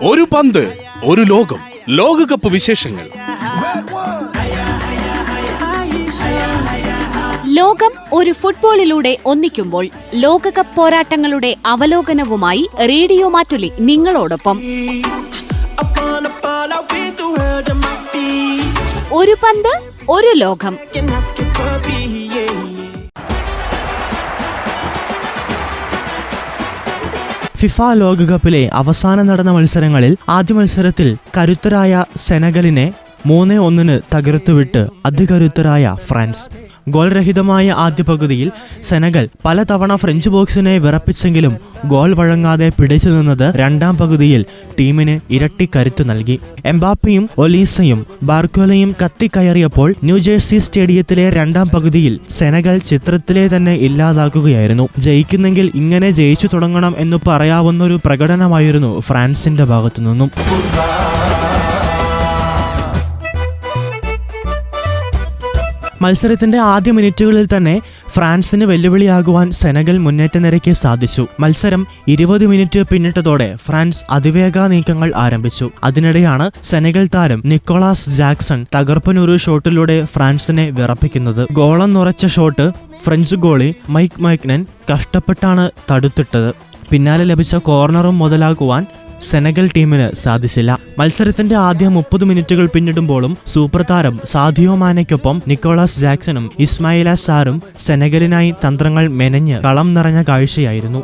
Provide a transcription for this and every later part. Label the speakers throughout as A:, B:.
A: ഒരു പന്ത്, ഒരു ലോകം. ലോകകപ്പ് വിശേഷങ്ങൾ.
B: ലോകം ഒരു ഫുട്ബോളിലൂടെ ഒന്നിക്കുമ്പോൾ ലോകകപ്പ് പോരാട്ടങ്ങളുടെ അവലോകനവുമായി റേഡിയോ മാറ്റുലി നിങ്ങളോടൊപ്പം. ഒരു പന്ത്, ഒരു ലോകം.
C: ഫിഫ ലോകകപ്പിലെ അവസാനം നടന്ന മത്സരങ്ങളിൽ ആദ്യ മത്സരത്തിൽ കരുത്തരായ സെനഗലിനെ 3-1 തകർത്തുവിട്ട് അതികരുത്തരായ ഫ്രാൻസ്. ഗോൾ രഹിതമായ ആദ്യ പകുതിയിൽ സെനഗൽ പലതവണ ഫ്രഞ്ച് ബോക്സിനെ വിറപ്പിച്ചെങ്കിലും ഗോൾ വഴങ്ങാതെ പിടിച്ചു നിന്നത് രണ്ടാം പകുതിയിൽ ടീമിന് ഇരട്ടി കരുത്ത് നൽകി. എംബാപ്പയും ഒലീസയും ബാർക്കോലയും കത്തിക്കയറിയപ്പോൾ ന്യൂജേഴ്സി സ്റ്റേഡിയത്തിലെ രണ്ടാം പകുതിയിൽ സെനഗൽ ചിത്രത്തിലെ തന്നെ ഇല്ലാതാക്കുകയായിരുന്നു. ജയിക്കുന്നെങ്കിൽ ഇങ്ങനെ ജയിച്ചു തുടങ്ങണം എന്ന് പറയാവുന്നൊരു പ്രകടനമായിരുന്നു ഫ്രാൻസിന്റെ ഭാഗത്തുനിന്നും. മത്സരത്തിന്റെ ആദ്യ മിനിറ്റുകളിൽ തന്നെ ഫ്രാൻസിന് വെല്ലുവിളിയാകുവാൻ സെനഗൽ മുന്നേറ്റ നിരയ്ക്ക് സാധിച്ചു. മത്സരം 20 മിനിറ്റ് പിന്നിട്ടതോടെ ഫ്രാൻസ് അതിവേഗ നീക്കങ്ങൾ ആരംഭിച്ചു. അതിനിടെയാണ് സെനഗൽ താരം നിക്കോളാസ് ജാക്സൺ തകർപ്പനൊരു ഷോട്ടിലൂടെ ഫ്രാൻസിനെ വിറപ്പിക്കുന്നത്. ഗോളെന്നുറച്ച shot French goalie Mike Maignan കഷ്ടപ്പെട്ടാണ് തടുത്തിട്ടത്. പിന്നാലെ ലഭിച്ച കോർണറും മുതലാക്കുവാൻ സെനഗൽ ടീമിന് സാധിച്ചില്ല. മത്സരത്തിന്റെ ആദ്യ 30 മിനിറ്റുകൾ പിന്നിടുമ്പോഴും സൂപ്പർ താരം സാദിയോ മാനയ്ക്കൊപ്പം നിക്കോളാസ് ജാക്സണും ഇസ്മായില സാറും സെനഗലിനായി തന്ത്രങ്ങൾ മെനഞ്ഞ് കളം നിറഞ്ഞ കാഴ്ചയായിരുന്നു.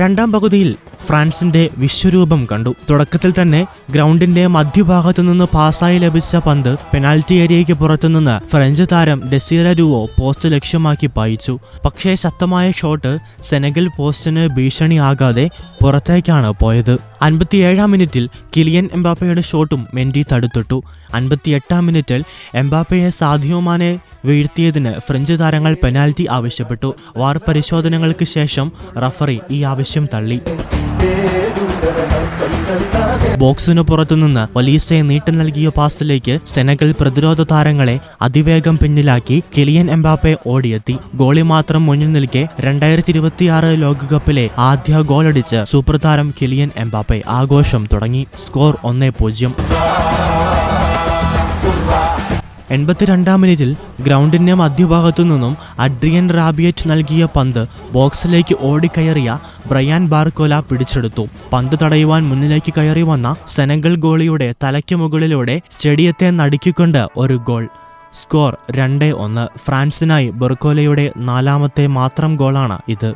C: രണ്ടാം പകുതിയിൽ ഫ്രാൻസിന്റെ വിശ്വരൂപം കണ്ടു. തുടക്കത്തിൽ തന്നെ ഗ്രൗണ്ടിന്റെ മധ്യഭാഗത്തു നിന്ന് പാസായി ലഭിച്ച പന്ത് പെനാൽറ്റി ഏരിയയ്ക്ക് പുറത്തുനിന്ന് ഫ്രഞ്ച് താരം ഡെസീറ ഡുവോ പോസ്റ്റ് ലക്ഷ്യമാക്കി പായിച്ചു. പക്ഷേ ശക്തമായ ഷോട്ട് സെനഗൽ പോസ്റ്റിന് ഭീഷണിയാകാതെ പുറത്തേക്കാണ് പോയത്. 57-ാം മിനിറ്റിൽ കിലിയൻ എംബാപ്പയുടെ ഷോട്ടും മെൻഡി തടുത്തിട്ടു. 58-ാം മിനിറ്റിൽ എംബാപ്പയെ സാദിയോ മാനെ വീഴ്ത്തിയതിന് ഫ്രഞ്ച് താരങ്ങൾ പെനാൽറ്റി ആവശ്യപ്പെട്ടു. വാർ പരിശോധനകൾക്ക് ശേഷം റഫറി ഈ ആവശ്യം തള്ളി. ബോക്സിനു പുറത്തുനിന്ന് ഒലീസയെ നീട്ടം നൽകിയ പാസിലേക്ക് സെനഗൽ പ്രതിരോധ താരങ്ങളെ അതിവേഗം പിന്നിലാക്കി കിലിയൻ എംബാപ്പെ ഓടിയെത്തി. ഗോളി മാത്രം മുന്നിൽ നിൽക്കെ 2026 ലോകകപ്പിലെ ആദ്യ ഗോളടിച്ച് സൂപ്പർ താരം കിലിയൻ എംബാപ്പെ ആഘോഷം തുടങ്ങി. സ്കോർ 1-0. 82-ാം മിനിറ്റിൽ ഗ്രൗണ്ടിന്റെ മധ്യഭാഗത്തു നിന്നും അഡ്രിയൻ റാബിയറ്റ് നൽകിയ പന്ത് ബോക്സിലേക്ക് ഓടിക്കയറിയ ബ്രയാൻ ബാർക്കോല പിടിച്ചെടുത്തു. പന്ത് തടയുവാൻ മുന്നിലേക്ക് കയറി വന്ന സെനഗൽ ഗോളിയുടെ തലയ്ക്ക് മുകളിലൂടെ സ്റ്റേഡിയത്തെ നടുക്കിക്കൊണ്ട് ഒരു ഗോൾ. സ്കോർ 2-1. ഫ്രാൻസിനായി ബർക്കോലയുടെ 4ാമത്തെ മാത്രം ഗോളാണ് ഇത്.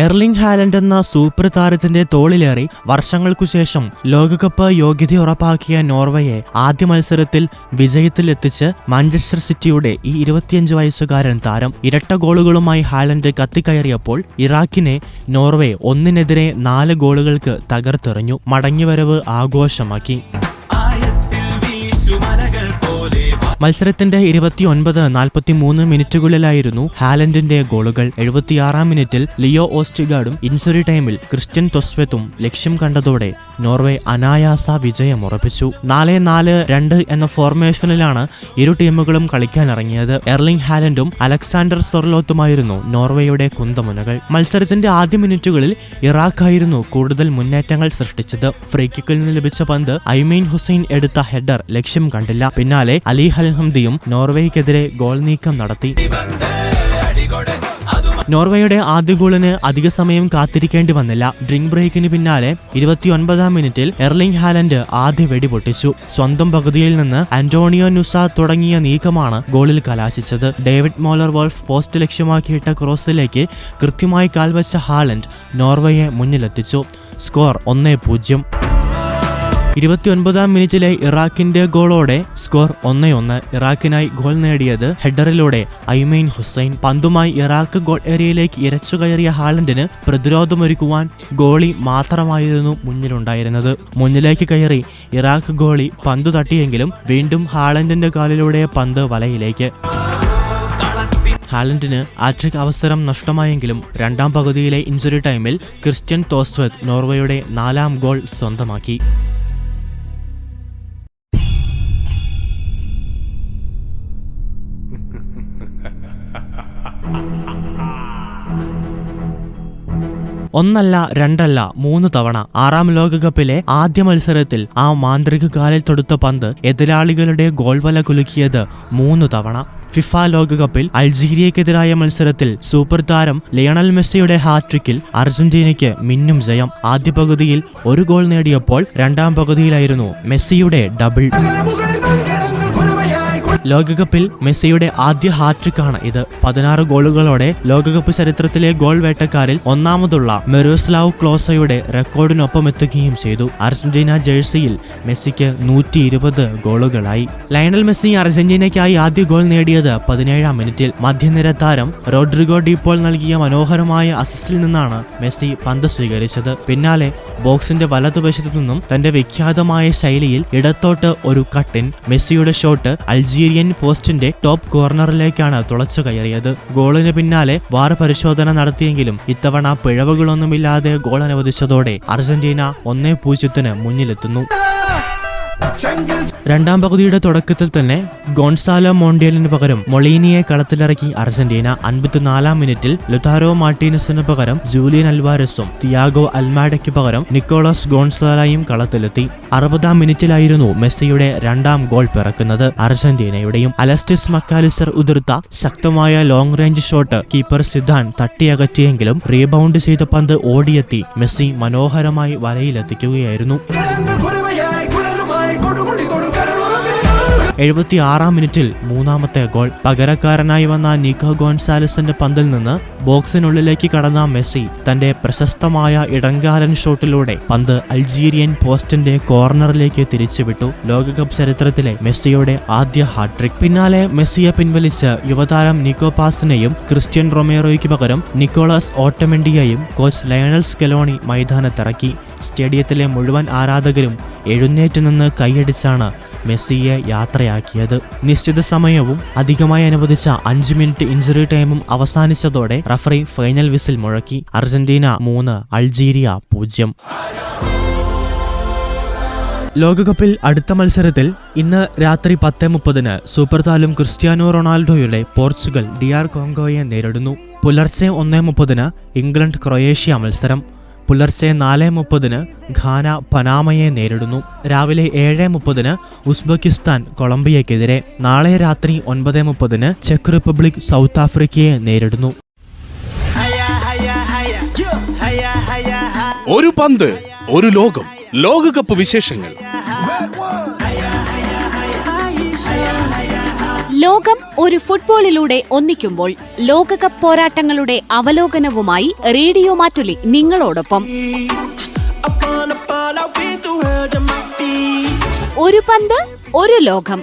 C: എർലിംഗ് ഹാലൻഡ് എന്ന സൂപ്പർ താരത്തിന്റെ തോളിലേറി വർഷങ്ങൾക്കു ശേഷം ലോകകപ്പ് യോഗ്യത ഉറപ്പാക്കിയ നോർവേയെ ആദ്യ മത്സരത്തിൽ വിജയത്തിലെത്തിച്ച് മാഞ്ചസ്റ്റർ സിറ്റിയുടെ ഈ 25 വയസ്സുകാരൻ താരം ഇരട്ട ഗോളുകളുമായി ഹാലൻഡ് കത്തിക്കയറിയപ്പോൾ ഇറാഖിനെ നോർവേ 1-നെതിരെ 4 ഗോളുകൾക്ക് തകർത്തെറിഞ്ഞു. മടങ്ങിവരവ് ആഘോഷമാക്കി. മത്സരത്തിന്റെ 29-43 മിനിറ്റുകളിലായിരുന്നു ഹാലൻഡിന്റെ ഗോളുകൾ. 76-ാം മിനിറ്റിൽ ലിയോ ഓസ്റ്റിഗാർഡും ഇൻസുറി ടൈമിൽ ക്രിസ്റ്റ്യൻ തോസ്വെത്തും ലക്ഷ്യം കണ്ടതോടെ നോർവേ അനായാസ വിജയമുറപ്പിച്ചു. 4-4-2 എന്ന ഫോർമേഷനിലാണ് ഇരു ടീമുകളും കളിക്കാനിറങ്ങിയത്. Erling ഹാലൻഡും Alexander സൊർലോത്തുമായിരുന്നു നോർവേയുടെ കുന്തമുനകൾ. മത്സരത്തിന്റെ ആദ്യ മിനിറ്റുകളിൽ ഇറാഖായിരുന്നു കൂടുതൽ മുന്നേറ്റങ്ങൾ സൃഷ്ടിച്ചത്. ഫ്രീ കിക്കിൽ നിന്ന് ലഭിച്ച പന്ത് ഐമീൻ ഹുസൈൻ എടുത്ത ഹെഡർ ലക്ഷ്യം കണ്ടില്ല. പിന്നാലെ അലി ഹംദിയും നോർവേക്കെതിരെ ഗോൾ നീക്കം നടത്തി. നോർവേയുടെ ആദ്യ ഗോളിന് അധിക സമയം കാത്തിരിക്കേണ്ടി വന്നില്ല. ഡ്രിങ്ക് ബ്രേക്കിന് പിന്നാലെ 29-ാം മിനിറ്റിൽ എർലിംഗ് ഹാലൻഡ് ആദ്യ വെടി പൊട്ടിച്ചു. സ്വന്തം പകുതിയിൽ നിന്ന് ആന്റോണിയോ നുസ തുടങ്ങിയ നീക്കമാണ് ഗോളിൽ കലാശിച്ചത്. ഡേവിഡ് മോളർ വോൾഫ് പോസ്റ്റ് ലക്ഷ്യമാക്കിയിട്ട ക്രോസിലേക്ക് കൃത്യമായി കാൽവച്ച ഹാലൻഡ് നോർവേയെ മുന്നിലെത്തിച്ചു. സ്കോർ 1-0. 29-ാം മിനിറ്റിലെ ഇറാഖിന്റെ ഗോളോടെ സ്കോർ 1-1. ഇറാഖിനായി ഗോൾ നേടിയത് ഹെഡറിലൂടെ ഐമീൻ ഹുസൈൻ. പന്തുമായി ഇറാഖ് ഗോൾ ഏരിയയിലേക്ക് ഇരച്ചു കയറിയ ഹാലൻഡിന് പ്രതിരോധമൊരുക്കുവാൻ ഗോളി മാത്രമായിരുന്നു മുന്നിലുണ്ടായിരുന്നത്. മുന്നിലേക്ക് കയറി ഇറാഖ് ഗോളി പന്തു തട്ടിയെങ്കിലും വീണ്ടും ഹാലൻഡിന്റെ കാലിലൂടെ പന്ത് വലയിലേക്ക്. ഹാലൻഡിന് ആട്രിക് അവസരം നഷ്ടമായെങ്കിലും രണ്ടാം പകുതിയിലെ ഇൻജുറി ടൈമിൽ ക്രിസ്റ്റ്യൻ തോസ്വെത്ത് നോർവേയുടെ 4ാം ഗോൾ സ്വന്തമാക്കി. ഒന്നല്ല രണ്ടല്ല 3 തവണ. 6ാം ലോകകപ്പിലെ ആദ്യ മത്സരത്തിൽ ആ മാന്ത്രിക കാലിൽ തൊടുത്ത പന്ത് എതിരാളികളുടെ ഗോൾവല കുലുക്കിയത് 3 തവണ. ഫിഫ ലോകകപ്പിൽ അൾജീരിയക്കെതിരായ മത്സരത്തിൽ സൂപ്പർ താരം ലയണൽ മെസ്സിയുടെ ഹാട്രിക്കിൽ അർജന്റീനയ്ക്ക് മിന്നും ജയം. ആദ്യ പകുതിയിൽ 1 ഗോൾ നേടിയപ്പോൾ 2ാം പകുതിയിലായിരുന്നു മെസ്സിയുടെ ഡബിൾ. ലോകകപ്പിൽ മെസ്സിയുടെ ആദ്യ ഹാട്രിക്കാണ് ഇത്. 16 ഗോളുകളോടെ ലോകകപ്പ് ചരിത്രത്തിലെ ഗോൾ വേട്ടക്കാരിൽ ഒന്നാമതുള്ള മിറോസ്ലാവ് ക്ലോസയുടെ റെക്കോർഡിനൊപ്പം എത്തുകയും ചെയ്തു. അർജന്റീന ജേഴ്സിയിൽ മെസ്സിക്ക് 120 ഗോളുകളായി. ലയണൽ മെസ്സി അർജന്റീനയ്ക്കായി ആദ്യ ഗോൾ നേടിയത് 17ാം മിനിറ്റിൽ. മധ്യനിര താരം റോഡ്രിഗോ ഡീപോൾ നൽകിയ മനോഹരമായ അസിസ്റ്റിൽ നിന്നാണ് മെസ്സി പന്ത് സ്വീകരിച്ചത്. പിന്നാലെ ബോക്സിന്റെ വലതുവശത്തു നിന്നും തന്റെ വിഖ്യാതമായ ശൈലിയിൽ ഇടത്തോട്ട് ഒരു കട്ടിൻ. മെസ്സിയുടെ ഷോട്ട് അൾജീരിയൻ പോസ്റ്റിന്റെ ടോപ്പ് കോർണറിലേക്കാണ് തുളച്ചു കയറിയത്. ഗോളിന് പിന്നാലെ വാർ പരിശോധന നടത്തിയെങ്കിലും ഇത്തവണ പിഴവുകളൊന്നുമില്ലാതെ ഗോൾ അനുവദിച്ചതോടെ അർജന്റീന 1-0 മുന്നിലെത്തുന്നു. 2ാം പകുതിയുടെ തുടക്കത്തിൽ തന്നെ ഗോൺസാലോ മോണ്ടിയലിന് പകരം മൊളീനിയെ കളത്തിലിറക്കി അർജന്റീന. 54ാം മിനിറ്റിൽ ലുതാരോ മാർട്ടീനസിന് പകരം ജൂലിയൻ അൽവാരസും തിയാഗോ അൽമാഡയ്ക്ക് പകരം നിക്കോളാസ് ഗോൺസാലയും കളത്തിലെത്തി. 60ാം മിനിറ്റിലായിരുന്നു മെസ്സിയുടെ 2ാം ഗോൾ പിറക്കുന്നത്. അർജന്റീനയുടെയും അലസ്റ്റിസ് മക്കാലിസ്റ്റർ ഉതിർത്ത ശക്തമായ long range shot keeper Zidane തട്ടിയകറ്റിയെങ്കിലും റീബൗണ്ട് ചെയ്ത പന്ത് ഓടിയെത്തി മെസ്സി മനോഹരമായി വലയിലെത്തിക്കുകയായിരുന്നു. 76ാം മിനിറ്റിൽ 3ാമത്തെ ഗോൾ. പകരക്കാരനായി വന്ന നിക്കോ ഗോൺസാലസിന്റെ പന്തിൽ നിന്ന് ബോക്സിനുള്ളിലേക്ക് കടന്ന മെസ്സി തന്റെ പ്രശസ്തമായ ഇടങ്കാലൻ ഷോട്ടിലൂടെ പന്ത് അൾജീരിയൻ പോസ്റ്റിന്റെ കോർണറിലേക്ക് തിരിച്ചുവിട്ടു. ലോകകപ്പ് ചരിത്രത്തിലെ മെസ്സിയുടെ ആദ്യ ഹാട്രിക്. പിന്നാലെ മെസ്സിയെ പിൻവലിച്ച് യുവതാരം നിക്കോ പാസിനെയും ക്രിസ്ത്യൻ റൊമേറോയ്ക്ക് പകരം നിക്കോളാസ് ഓട്ടമെൻഡിയെയും കോച്ച് ലയണൽ സ്കലോണി മൈതാനത്തിറക്കി. സ്റ്റേഡിയത്തിലെ മുഴുവൻ ആരാധകരും എഴുന്നേറ്റ് നിന്ന് കൈയടിച്ചാണ് മെസ്സിയെ യാത്രയാക്കിയത്. നിശ്ചിത സമയവും അധികമായി അനുവദിച്ച 5 മിനിറ്റ് ഇഞ്ചുറി ടൈമും അവസാനിച്ചതോടെ റഫറി ഫൈനൽ വിസിൽ മുഴക്കി. അർജന്റീന 3, അൾജീരിയ 0. ലോകകപ്പിൽ അടുത്ത മത്സരത്തിൽ ഇന്ന് രാത്രി 10:30 സൂപ്പർ താരം ക്രിസ്ത്യാനോ റൊണാൾഡോയുടെ പോർച്ചുഗൽ DR കോങ്കോയെ നേരിടുന്നു. പുലർച്ചെ 1:30 ഇംഗ്ലണ്ട് ക്രൊയേഷ്യ മത്സരം. പുലർച്ചെ 4:30 ഘാന പനാമയെ നേരിടുന്നു. രാവിലെ 7:30 ഉസ്ബെക്കിസ്ഥാൻ കൊളംബിയക്കെതിരെ. നാളെ രാത്രി 9:30 ചെക്ക് റിപ്പബ്ലിക് സൗത്ത് ആഫ്രിക്കയെ നേരിടുന്നു.
A: ഒരു പന്ത്, ഒരു ലോകം. ലോകകപ്പ് വിശേഷങ്ങൾ.
B: ലോകം ഒരു ഫുട്ബോളിലൂടെ ഒന്നിക്കുമ്പോൾ ലോകകപ്പ് പോരാട്ടങ്ങളുടെ അവലോകനവുമായി റേഡിയോ മാറ്റുലി നിങ്ങളോടൊപ്പം. ഒരു പന്ത്, ഒരു ലോകം.